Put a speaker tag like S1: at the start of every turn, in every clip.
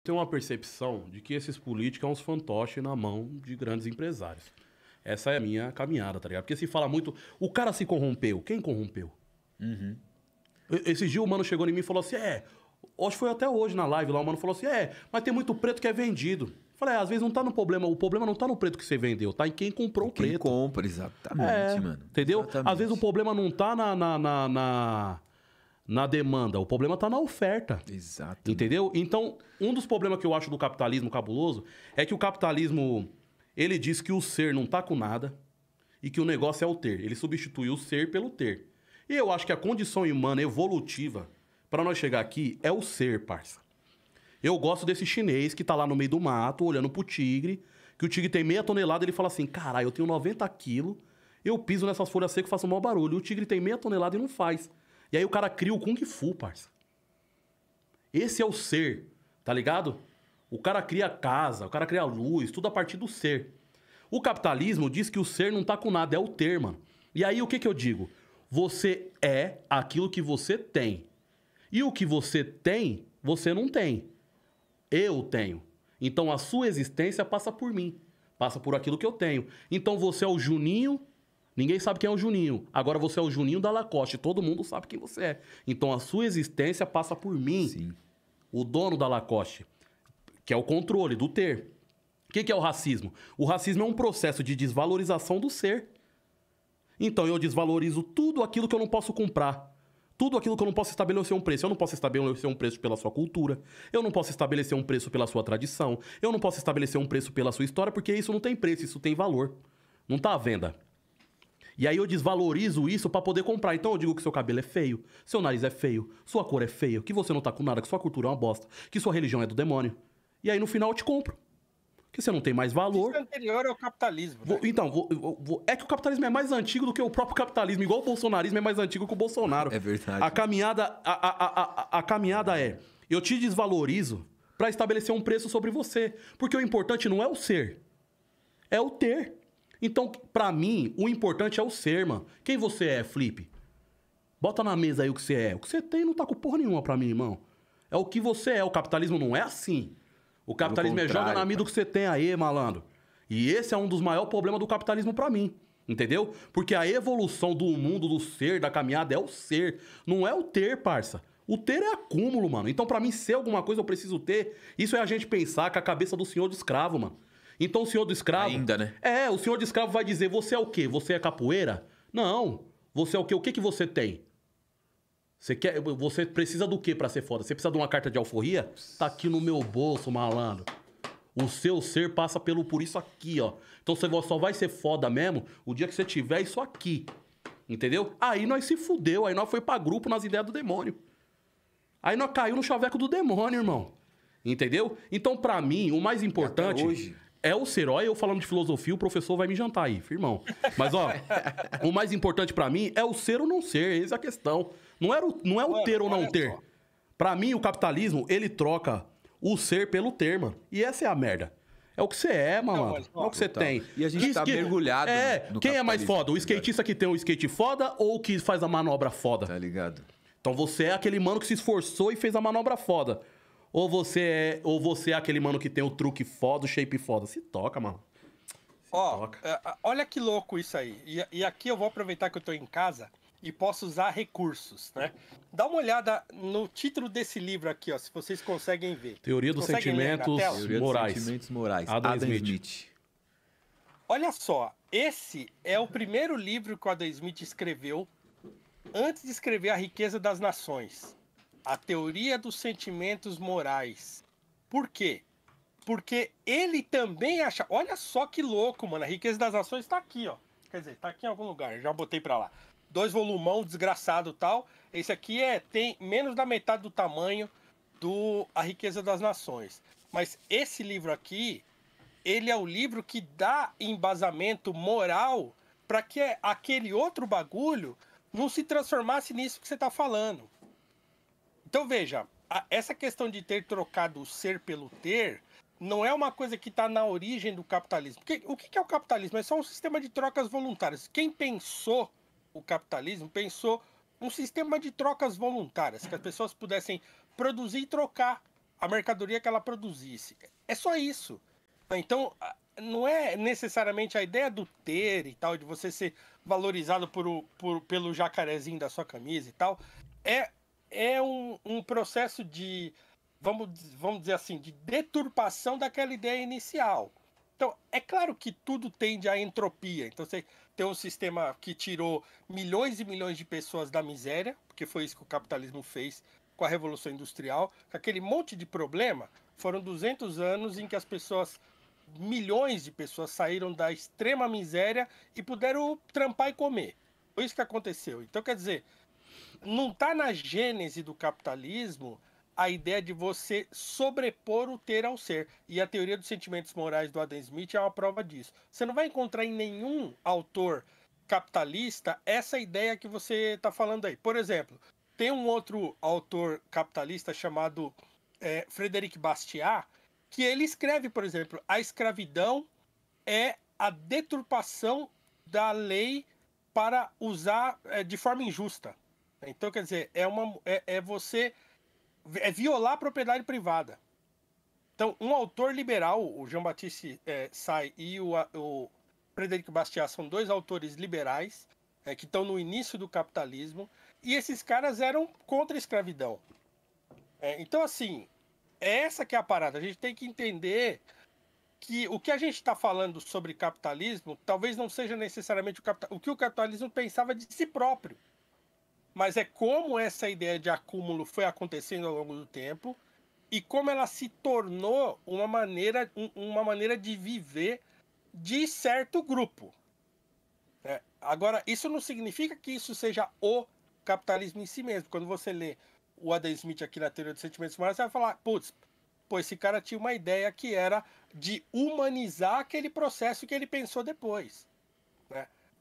S1: tenho uma percepção de que esses políticos são uns fantoches na mão de grandes empresários. Essa é a minha caminhada, tá ligado? Porque se fala muito... O cara se corrompeu. Quem corrompeu? Esse dia o mano chegou em mim e falou assim, acho que foi até hoje na live lá, o mano falou assim, mas tem muito preto que é vendido. Falei, às vezes não tá no problema, o problema não tá no preto que você vendeu, tá em quem comprou o preto.
S2: Quem compra, exatamente, mano.
S1: Entendeu?
S2: Exatamente.
S1: Às vezes o problema não tá na demanda, o problema tá na oferta.
S2: Exato.
S1: Entendeu? Então, um dos problemas que eu acho do capitalismo cabuloso é que o capitalismo, ele diz que o ser não tá com nada e que o negócio é o ter. Ele substitui o ser pelo ter. E eu acho que a condição humana evolutiva para nós chegar aqui é o ser, parça. Eu gosto desse chinês que tá lá no meio do mato, olhando pro tigre, que o tigre tem meia tonelada, ele fala assim, caralho, eu tenho 90 quilos, eu piso nessas folhas secas e faço o maior barulho. O tigre tem meia tonelada e não faz. E aí o cara cria o Kung Fu, parça. Esse é o ser, tá ligado? O cara cria casa, o cara cria luz, tudo a partir do ser. O capitalismo diz que o ser não tá com nada, é o ter, mano. E aí o que eu digo? Você é aquilo que você tem. E o que você tem, você não tem. Eu tenho. Então a sua existência passa por mim. Passa por aquilo que eu tenho. Então você é o Juninho. Ninguém sabe quem é o Juninho. Agora você é o Juninho da Lacoste. Todo mundo sabe quem você é. Então a sua existência passa por mim.
S2: Sim.
S1: O dono da Lacoste. Que é o controle do ter. O que é o racismo? O racismo é um processo de desvalorização do ser. Então eu desvalorizo tudo aquilo que eu não posso comprar. Tudo aquilo que eu não posso estabelecer um preço. Eu não posso estabelecer um preço pela sua cultura. Eu não posso estabelecer um preço pela sua tradição. Eu não posso estabelecer um preço pela sua história, porque isso não tem preço, isso tem valor. Não tá à venda. E aí eu desvalorizo isso pra poder comprar. Então eu digo que seu cabelo é feio, seu nariz é feio, sua cor é feia, que você não tá com nada, que sua cultura é uma bosta, que sua religião é do demônio. E aí no final eu te compro. Que você não tem mais valor.
S3: Isso é anterior ao capitalismo. Né?
S1: Então, é que o capitalismo é mais antigo do que o próprio capitalismo. Igual o bolsonarismo é mais antigo que o Bolsonaro.
S2: É verdade.
S1: A caminhada é, eu te desvalorizo pra estabelecer um preço sobre você. Porque o importante não é o ser, é o ter. Então, pra mim, o importante é o ser, mano. Quem você é, Felipe? Bota na mesa aí o que você é. O que você tem não tá com porra nenhuma pra mim, irmão. É o que você é. O capitalismo não é assim. O capitalismo é joga na mida o que você tem aí, malandro. E esse é um dos maiores problemas do capitalismo pra mim. Entendeu? Porque a evolução do mundo, do ser, da caminhada, é o ser. Não é o ter, parça. O ter é acúmulo, mano. Então, pra mim, ser alguma coisa, eu preciso ter. Isso é a gente pensar com a cabeça do senhor do escravo, mano. Então, o senhor do escravo...
S2: Ainda, né?
S1: O senhor do escravo vai dizer, você é o quê? Você é capoeira? Não. Você é o quê? O que você tem? Você precisa do quê pra ser foda? Você precisa de uma carta de alforria? Tá aqui no meu bolso, malandro. O seu ser passa por isso aqui, ó. Então você só vai ser foda mesmo o dia que você tiver isso aqui. Entendeu? Aí nós se fudeu. Aí nós foi pra grupo nas ideias do demônio. Aí nós caiu no chaveco do demônio, irmão. Entendeu? Então, pra mim, o mais importante...
S2: hoje...
S1: É o ser. Olha eu falando de filosofia, o professor vai me jantar aí, firmão. Mas, ó, o mais importante pra mim é o ser ou não ser. Essa é a questão. Não é o ter ou não ter. Pra mim, o capitalismo, ele troca o ser pelo ter, mano. E essa é a merda. É o que você é, mano. É o que você tem.
S2: E a gente tá mergulhado no
S1: quem é mais
S2: capitalismo,
S1: foda? O skatista que tem um skate foda ou o que faz a manobra foda?
S2: Tá ligado?
S1: Então você é aquele mano que se esforçou e fez a manobra foda. Ou você é aquele mano que tem o truque foda, o shape foda. Se toca, mano.
S3: Olha que louco isso aí. E aqui eu vou aproveitar que eu tô em casa e posso usar recursos, né? Dá uma olhada no título desse livro aqui, ó, se vocês conseguem ver.
S1: Teoria dos Sentimentos Morais.
S2: Dos Sentimentos Morais.
S1: Adam Smith.
S3: Olha só, esse é o primeiro livro que o Adam Smith escreveu antes de escrever A Riqueza das Nações. A Teoria dos Sentimentos Morais. Por quê? Porque ele também acha... Olha só que louco, mano. A Riqueza das Nações tá aqui, ó. Quer dizer, tá aqui em algum lugar. Já botei pra lá. 2 volumão, desgraçado e tal. Esse aqui tem menos da metade do tamanho do A Riqueza das Nações. Mas esse livro aqui, ele é o livro que dá embasamento moral para que aquele outro bagulho não se transformasse nisso que você tá falando. Então veja, essa questão de ter trocado o ser pelo ter não é uma coisa que está na origem do capitalismo. Porque, o que é o capitalismo? É só um sistema de trocas voluntárias. Quem pensou o capitalismo pensou um sistema de trocas voluntárias, que as pessoas pudessem produzir e trocar. a mercadoria que ela produzisse. É só isso. Então, não é necessariamente a ideia do ter e tal, de você ser valorizado pelo jacarezinho da sua camisa e tal. É um processo de, vamos dizer assim, de deturpação daquela ideia inicial. Então, é claro que tudo tende à entropia. Então, você tem um sistema que tirou milhões e milhões de pessoas da miséria, porque foi isso que o capitalismo fez com a Revolução Industrial. Aquele monte de problema, foram 200 anos em que as pessoas, milhões de pessoas saíram da extrema miséria e puderam trampar e comer. Foi isso que aconteceu. Então, quer dizer, não está na gênese do capitalismo a ideia de você sobrepor o ter ao ser. E a teoria dos sentimentos morais do Adam Smith é uma prova disso. Você não vai encontrar em nenhum autor capitalista essa ideia que você está falando aí. Por exemplo, tem um outro autor capitalista chamado Frederic Bastiat, que ele escreve, por exemplo, a escravidão é a deturpação da lei para usar de forma injusta. Então, quer dizer, é violar a propriedade privada. Então, um autor liberal, o Jean-Baptiste Say e o Frederic Bastiat são dois autores liberais que estão no início do capitalismo, e esses caras eram contra a escravidão. Então, assim, essa que é a parada. A gente tem que entender que o que a gente está falando sobre capitalismo talvez não seja necessariamente o que o capitalismo pensava de si próprio. Mas é como essa ideia de acúmulo foi acontecendo ao longo do tempo e como ela se tornou uma maneira de viver de certo grupo. Agora, isso não significa que isso seja o capitalismo em si mesmo. Quando você lê o Adam Smith aqui na Teoria dos Sentimentos Morais, você vai falar, putz, esse cara tinha uma ideia que era de humanizar aquele processo que ele pensou depois.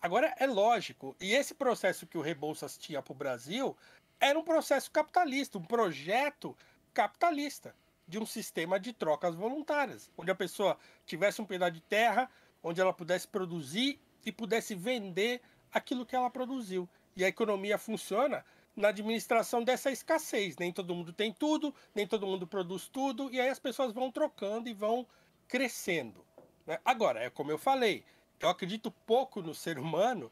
S3: Agora, é lógico, e esse processo que o Rebouças tinha para o Brasil era um processo capitalista, um projeto capitalista, de um sistema de trocas voluntárias, onde a pessoa tivesse um pedaço de terra, onde ela pudesse produzir e pudesse vender aquilo que ela produziu. E a economia funciona na administração dessa escassez. Nem todo mundo tem tudo, nem todo mundo produz tudo, e aí as pessoas vão trocando e vão crescendo. Agora, é como eu falei, eu acredito pouco no ser humano,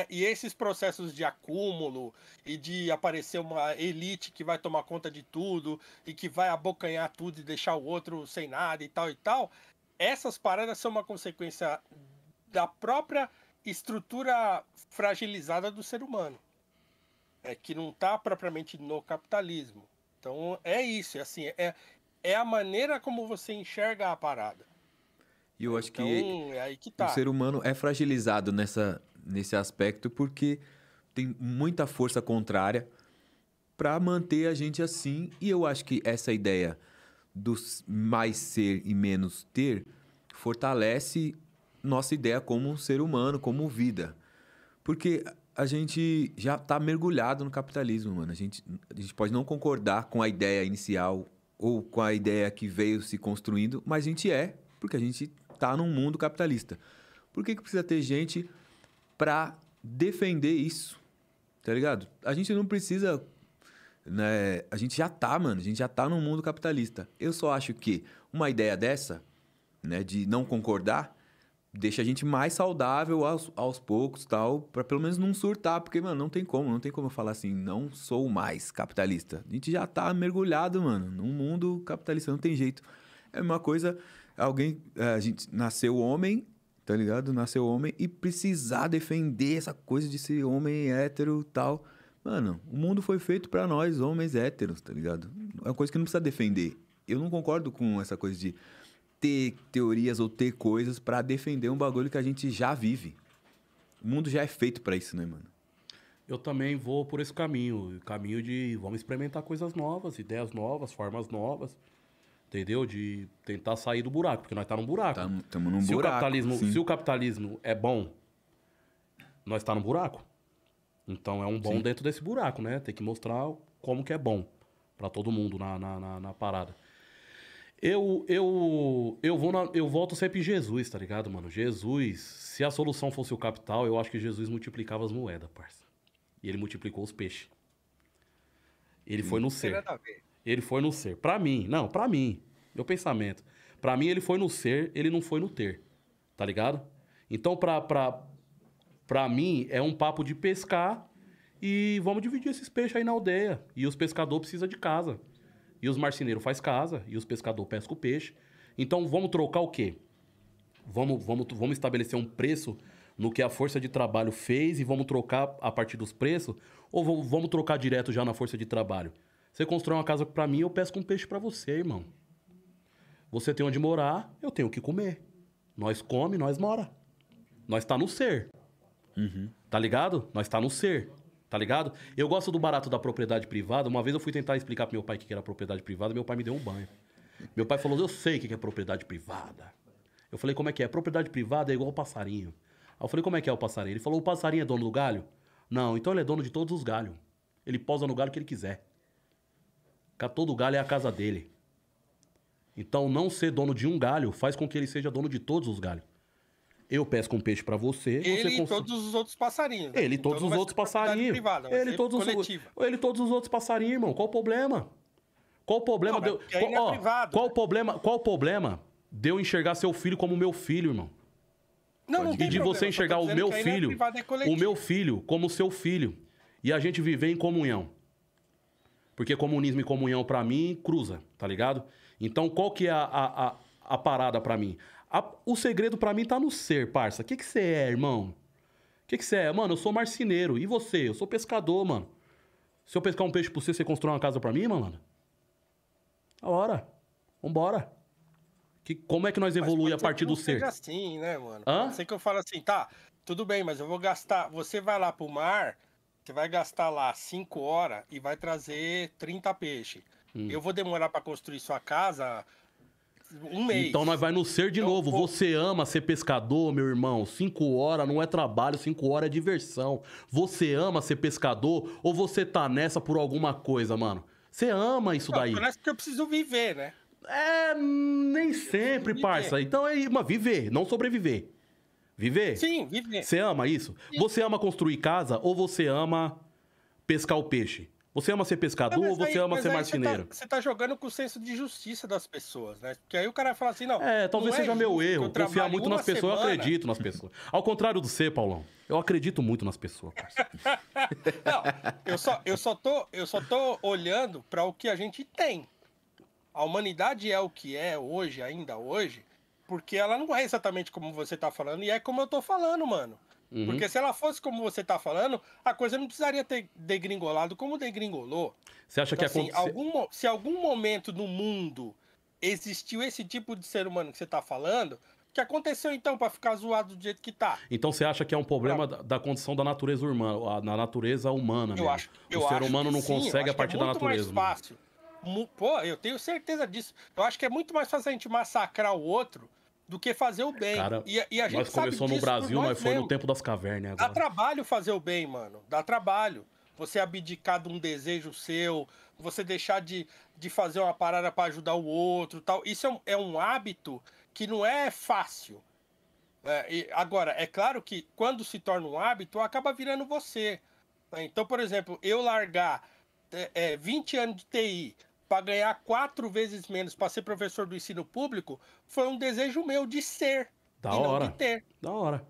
S3: e esses processos de acúmulo e de aparecer uma elite que vai tomar conta de tudo e que vai abocanhar tudo e deixar o outro sem nada e tal, essas paradas são uma consequência da própria estrutura fragilizada do ser humano, que não está propriamente no capitalismo. Então é isso, assim, é a maneira como você enxerga a parada.
S2: E eu acho que
S3: é aí que tá.
S2: O ser humano é fragilizado nesse aspecto porque tem muita força contrária para manter a gente assim. E eu acho que essa ideia do mais ser e menos ter fortalece nossa ideia como um ser humano, como vida. Porque a gente já está mergulhado no capitalismo, mano. A gente pode não concordar com a ideia inicial ou com a ideia que veio se construindo, mas a gente porque a gente tá num mundo capitalista. Por que precisa ter gente para defender isso? Tá ligado? A gente não precisa, né? A gente já tá, mano. A gente já tá num mundo capitalista. Eu só acho que uma ideia dessa, né, de não concordar, deixa a gente mais saudável aos poucos, tal, para pelo menos não surtar, porque, mano, não tem como eu falar assim, não sou mais capitalista. A gente já tá mergulhado, mano, num mundo capitalista, não tem jeito. É uma coisa, a gente nasceu homem, tá ligado? Nasceu homem e precisar defender essa coisa de ser homem hétero e tal. Mano, o mundo foi feito pra nós, homens héteros, tá ligado? É uma coisa que não precisa defender. Eu não concordo com essa coisa de ter teorias ou ter coisas pra defender um bagulho que a gente já vive. O mundo já é feito pra isso, né, mano?
S1: Eu também vou por esse caminho. Caminho de vamos experimentar coisas novas, ideias novas, formas novas. Entendeu? De tentar sair do buraco, porque nós tá num buraco.
S2: Estamos num buraco.
S1: Se o capitalismo é bom, nós tá num buraco. Então é um bom dentro desse buraco, né? Tem que mostrar como que é bom pra todo mundo na parada. Eu volto sempre em Jesus, tá ligado, mano? Jesus, se a solução fosse o capital, eu acho que Jesus multiplicava as moedas, parça. E ele multiplicou os peixes. Ele foi no ser. Ele foi no ser. Pra mim, não, pra mim, meu pensamento. Pra mim, ele foi no ser, ele não foi no ter. Tá ligado? Então, pra mim, é um papo de pescar e vamos dividir esses peixes aí na aldeia. E os pescadores precisam de casa. E os marceneiros faz casa, e os pescadores pescam o peixe. Então, vamos trocar o quê? Vamos estabelecer um preço no que a força de trabalho fez e vamos trocar a partir dos preços? Ou vamos trocar direto já na força de trabalho? Você constrói uma casa pra mim, eu pesco um peixe pra você, irmão. Você tem onde morar, eu tenho o que comer. Nós come, nós mora. Nós tá no ser. Tá ligado? Nós tá no ser. Tá ligado? Eu gosto do barato da propriedade privada. Uma vez eu fui tentar explicar pro meu pai o que era propriedade privada, meu pai me deu um banho. Meu pai falou, eu sei o que é propriedade privada. Eu falei, como é que é? Propriedade privada é igual o passarinho. Aí eu falei, como é que é o passarinho? Ele falou, o passarinho é dono do galho? Não, então ele é dono de todos os galhos. Ele pousa no galho que ele quiser. Todo galho é a casa dele. Então, não ser dono de um galho faz com que ele seja dono de todos os galhos. Eu pesco um peixe pra você.
S3: Ele
S1: você
S3: e todos os outros passarinhos. Né?
S1: Ele e todos
S3: Então
S1: os
S3: não vai
S1: outros
S3: ser propriedade
S1: passarinhos.
S3: privada, vai ser coletiva.
S1: Ele e todos os outros passarinhos, irmão. Qual o problema? Qual o problema?
S3: Não, mas aí não é privado,
S1: qual
S3: né?
S1: o problema? Qual o problema de eu enxergar seu filho como meu filho, irmão?
S3: Não
S1: E
S3: tem
S1: de
S3: problema,
S1: você
S3: eu tô
S1: enxergar o
S3: dizendo
S1: meu
S3: que aí não é
S1: filho,
S3: privado, é
S1: o
S3: coletivo.
S1: meu filho como seu filho. E a gente viver em comunhão. Porque comunismo e comunhão pra mim cruza, tá ligado? Então qual que é a parada pra mim? O segredo pra mim tá no ser, parça. O que você é, irmão? O que você é? Mano, eu sou marceneiro. E você? Eu sou pescador, mano. Se eu pescar um peixe pra você, você constrói uma casa pra mim, mano? Da hora. Vambora. Como é que nós evolui a partir do ser?
S3: Assim, né, mano?
S1: Hã?
S3: Pode ser que eu falo assim, tá, tudo bem, mas eu vou gastar. Você vai lá pro mar, você vai gastar lá 5 horas e vai trazer 30 peixes. Eu vou demorar pra construir sua casa um mês.
S1: Então nós vai no ser de novo. Você ama ser pescador, meu irmão. 5 horas não é trabalho, 5 horas é diversão. Você ama ser pescador ou você tá nessa por alguma coisa, mano? Você ama isso daí.
S3: Parece que eu preciso viver, né?
S1: Nem sempre,
S3: Viver.
S1: parça. Então é mas viver, não sobreviver. Viver?
S3: Sim, viver.
S1: Você ama isso?
S3: Sim.
S1: Você ama construir casa ou você ama pescar o peixe? Você ama ser pescador ou você ama ser marceneiro?
S3: Você tá jogando com o senso de justiça das pessoas, né? Porque aí o cara fala assim, não.
S1: Talvez
S3: não é
S1: seja meu
S3: justo que
S1: erro.
S3: eu
S1: Confiar
S3: trabalhe
S1: muito
S3: uma
S1: nas pessoas, eu
S3: semana.
S1: acredito nas pessoas. Ao contrário do C, Paulão. Eu acredito muito nas pessoas, parça.
S3: Não, eu só tô olhando para o que a gente tem. A humanidade é o que é hoje, ainda hoje, porque ela não é exatamente como você tá falando e é como eu tô falando, mano. Porque se ela fosse como você tá falando, a coisa não precisaria ter degringolado como degringolou.
S1: Você acha
S3: Então,
S1: que
S3: assim,
S1: aconteceu?
S3: se algum momento no mundo existiu esse tipo de ser humano que você tá falando, o que aconteceu então para ficar zoado do jeito que tá?
S1: Então você acha que é um problema da condição da natureza humana, na natureza humana mesmo? O ser humano não consegue a partir da natureza.
S3: É muito mais fácil. Pô, eu tenho certeza disso. Eu acho que é muito mais fácil a gente massacrar o outro do que fazer o bem.
S1: Cara,
S3: e a gente
S1: nós
S3: sabe
S1: começou no
S3: disso
S1: Brasil,
S3: por
S1: nós foi no
S3: mesmo.
S1: tempo das cavernas
S3: Dá
S1: agora.
S3: trabalho fazer o bem, mano. Dá trabalho. Você abdicar de um desejo seu, você deixar de fazer uma parada para ajudar o outro, tal. Isso é um hábito que não é fácil. Agora, é claro que quando se torna um hábito, acaba virando você. Então, por exemplo, eu largar 20 anos de TI para ganhar 4 vezes menos para ser professor do ensino público foi um desejo meu de ser
S1: Da
S3: e
S1: hora.
S3: não de ter.
S1: Da hora.